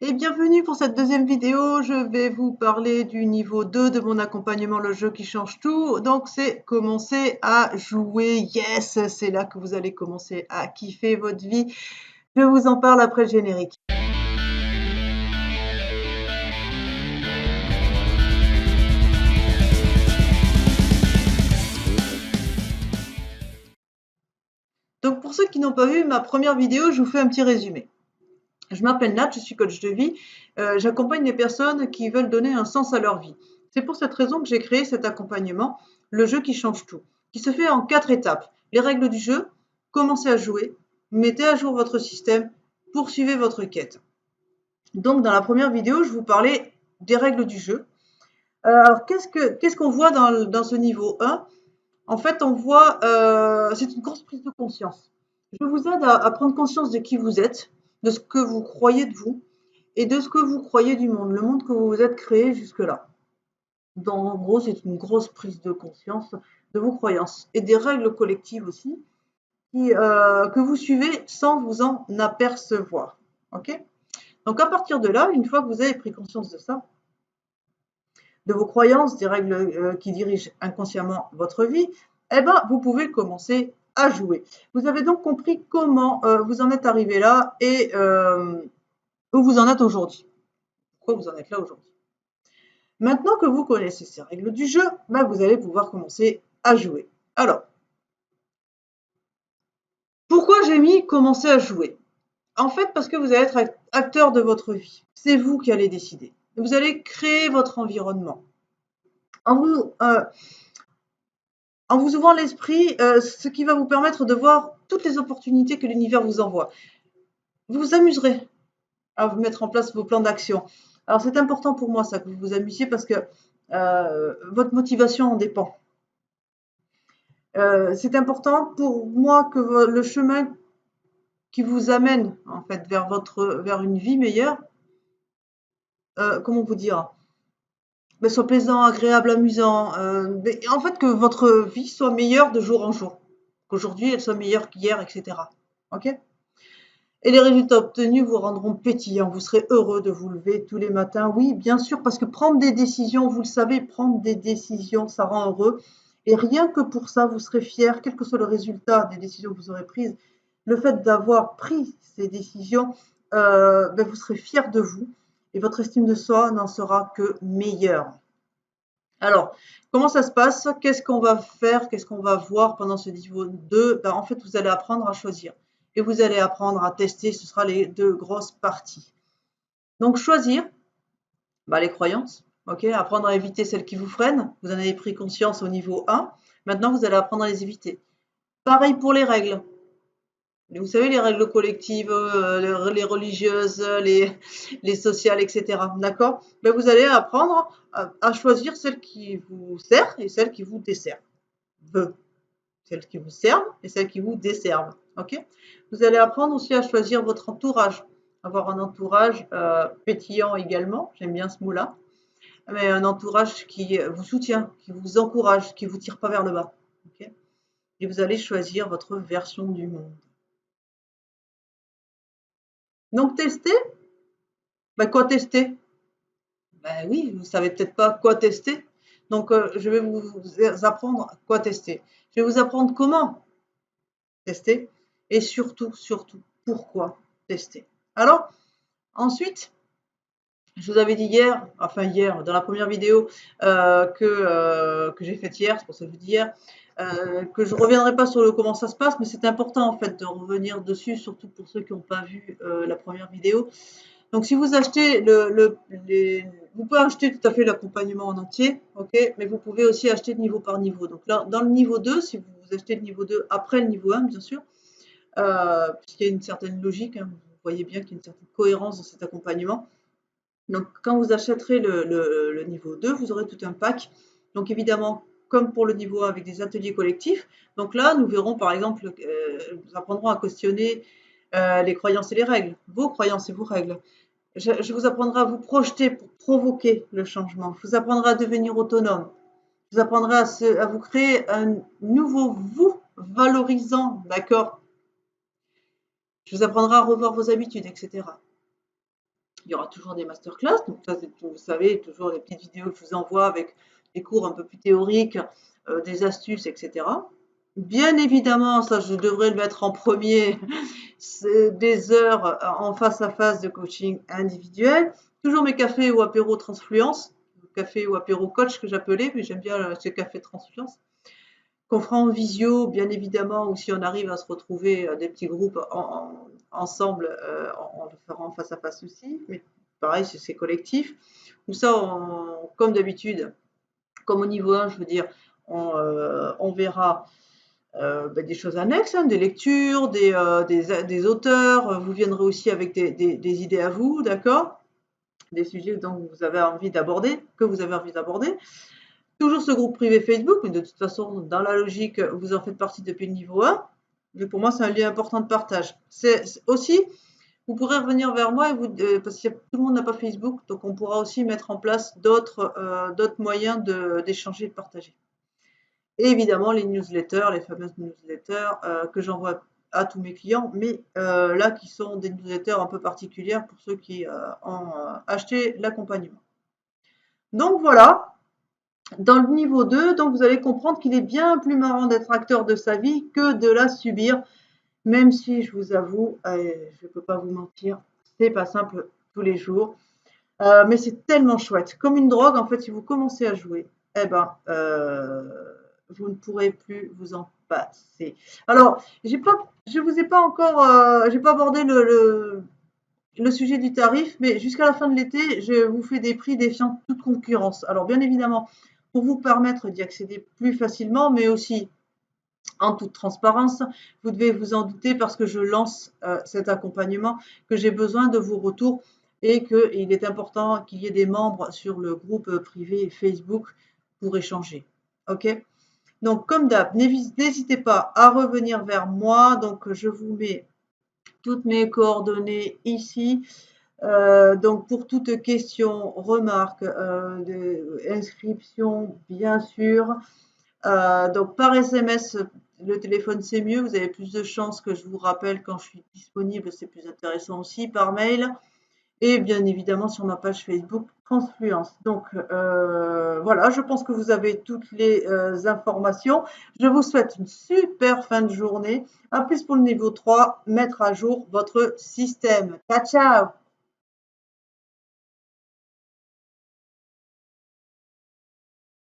Et bienvenue pour cette deuxième vidéo. Je vais vous parler du niveau 2 de mon accompagnement Le jeu qui change tout. Donc c'est commencer à jouer. Yes, c'est là que vous allez commencer à kiffer votre vie. Je vous en parle après le générique. Donc pour ceux qui n'ont pas vu ma première vidéo, je vous fais un petit résumé. Je m'appelle Nat, je suis coach de vie. J'accompagne les personnes qui veulent donner un sens à leur vie. C'est pour cette raison que j'ai créé cet accompagnement, le jeu qui change tout, qui se fait en 4 étapes. Les règles du jeu, commencez à jouer, mettez à jour votre système, poursuivez votre quête. Donc dans la première vidéo, je vous parlais des règles du jeu. Alors qu'est-ce qu'on voit dans ce niveau 1? En fait, on voit, c'est une grosse prise de conscience. Je vous aide à prendre conscience de qui vous êtes, de ce que vous croyez de vous et de ce que vous croyez du monde, le monde que vous vous êtes créé jusque-là. Donc, en gros, c'est une grosse prise de conscience de vos croyances et des règles collectives aussi que vous suivez sans vous en apercevoir. Ok? Donc, à partir de là, une fois que vous avez pris conscience de ça, de vos croyances, des règles qui dirigent inconsciemment votre vie, eh ben, vous pouvez commencer à jouer. Vous avez donc compris comment vous en êtes arrivé là et où vous en êtes aujourd'hui. Pourquoi vous en êtes là aujourd'hui. Maintenant que vous connaissez ces règles du jeu, ben, vous allez pouvoir commencer à jouer. Alors, pourquoi j'ai mis commencer à jouer? En fait, parce que vous allez être acteur de votre vie. C'est vous qui allez décider. Vous allez créer votre environnement. En vous ouvrant l'esprit, ce qui va vous permettre de voir toutes les opportunités que l'univers vous envoie. Vous vous amuserez à vous mettre en place vos plans d'action. Alors c'est important pour moi ça, que vous vous amusiez parce que votre motivation en dépend. C'est important pour moi que le chemin qui vous amène en fait vers une vie meilleure, comment vous dire, soit plaisant, agréable, amusant, en fait que votre vie soit meilleure de jour en jour, qu'aujourd'hui elle soit meilleure qu'hier, etc. Ok? Et les résultats obtenus vous rendront pétillant, vous serez heureux de vous lever tous les matins. Oui, bien sûr, parce que prendre des décisions, vous le savez, prendre des décisions, ça rend heureux. Et rien que pour ça, vous serez fier, quel que soit le résultat des décisions que vous aurez prises. Le fait d'avoir pris ces décisions, vous serez fier de vous et votre estime de soi n'en sera que meilleure. Alors, comment ça se passe? Qu'est-ce qu'on va faire? Qu'est-ce qu'on va voir pendant ce niveau 2? En fait, vous allez apprendre à choisir et vous allez apprendre à tester. Ce sera les deux grosses parties. Donc, choisir les croyances. Ok, apprendre à éviter celles qui vous freinent. Vous en avez pris conscience au niveau 1. Maintenant, vous allez apprendre à les éviter. Pareil pour les règles. Vous savez, les règles collectives, les religieuses, les sociales, etc. D'accord? Vous allez apprendre à choisir celles qui vous servent et celles qui vous desservent. Celles qui vous servent et celles qui vous desservent. Ok? Vous allez apprendre aussi à choisir votre entourage. Avoir un entourage pétillant également, j'aime bien ce mot-là, mais un entourage qui vous soutient, qui vous encourage, qui ne vous tire pas vers le bas. Okay? Et vous allez choisir votre version du monde. Donc, tester. Quoi tester? Oui, vous ne savez peut-être pas quoi tester. Donc, je vais vous apprendre quoi tester. Je vais vous apprendre comment tester et surtout, pourquoi tester. Alors, ensuite, je vous avais dit hier, dans la première vidéo que j'ai faite hier, c'est pour ça que je vous dis hier, que je ne reviendrai pas sur comment ça se passe, mais c'est important en fait de revenir dessus, surtout pour ceux qui n'ont pas vu la première vidéo. Donc si vous achetez vous pouvez acheter tout à fait l'accompagnement en entier, ok, mais vous pouvez aussi acheter de niveau par niveau. Donc là, dans le niveau 2, si vous achetez le niveau 2 après le niveau 1, bien sûr, puisqu'il y a une certaine logique, hein, vous voyez bien qu'il y a une certaine cohérence dans cet accompagnement. Donc quand vous achèterez le niveau 2, vous aurez tout un pack. Donc évidemment, comme pour le niveau 1 avec des ateliers collectifs, donc là, nous verrons par exemple, nous apprendrons à questionner les croyances et les règles, vos croyances et vos règles. Je vous apprendrai à vous projeter pour provoquer le changement. Je vous apprendrai à devenir autonome. Je vous apprendrai à vous créer un nouveau vous valorisant, d'accord? Je vous apprendrai à revoir vos habitudes, etc. Il y aura toujours des masterclass, donc ça, vous savez, toujours des petites vidéos que je vous envoie avec des cours un peu plus théoriques, des astuces, etc. Bien évidemment, ça, je devrais le mettre en premier, c'est des heures en face à face de coaching individuel. Toujours mes cafés ou apéros transfluence, café ou apéro coach que j'appelais, mais j'aime bien ce café transfluence qu'on fera en visio, bien évidemment, ou si on arrive à se retrouver des petits groupes ensemble, on le fera en face à face aussi, mais pareil, c'est collectif. Ou ça, comme d'habitude, comme au niveau 1, je veux dire, on verra des choses annexes, hein, des lectures, des auteurs. Vous viendrez aussi avec des idées à vous, d'accord? Des sujets dont vous avez envie d'aborder, que vous avez envie d'aborder. Toujours ce groupe privé Facebook, mais de toute façon, dans la logique, vous en faites partie depuis le niveau 1. Mais pour moi, c'est un lieu important de partage. C'est aussi, vous pourrez revenir vers moi et parce que tout le monde n'a pas Facebook, donc on pourra aussi mettre en place d'autres moyens d'échanger et de partager. Et évidemment, les newsletters, les fameuses newsletters que j'envoie à tous mes clients, mais là qui sont des newsletters un peu particulières pour ceux qui ont acheté l'accompagnement. Donc voilà, dans le niveau 2, donc vous allez comprendre qu'il est bien plus marrant d'être acteur de sa vie que de la subir, même si je vous avoue, je ne peux pas vous mentir, c'est pas simple tous les jours, mais c'est tellement chouette. Comme une drogue, en fait, si vous commencez à jouer, eh ben, vous ne pourrez plus vous en passer. Alors, je vous ai pas encore, j'ai pas abordé le sujet du tarif, mais jusqu'à la fin de l'été, je vous fais des prix défiant toute concurrence. Alors, bien évidemment, pour vous permettre d'y accéder plus facilement, mais aussi en toute transparence, vous devez vous en douter parce que je lance cet accompagnement, que j'ai besoin de vos retours et qu'il est important qu'il y ait des membres sur le groupe privé Facebook pour échanger. OK? Donc, comme d'hab, n'hésitez pas à revenir vers moi. Donc, je vous mets toutes mes coordonnées ici. Donc, pour toute question, remarque, inscription, bien sûr. Donc, par SMS, le téléphone, c'est mieux. Vous avez plus de chances que je vous rappelle quand je suis disponible. C'est plus intéressant aussi par mail. Et bien évidemment sur ma page Facebook Transfluence. Donc voilà, je pense que vous avez toutes les informations. Je vous souhaite une super fin de journée. À plus pour le niveau 3, mettre à jour votre système. Ciao, ciao!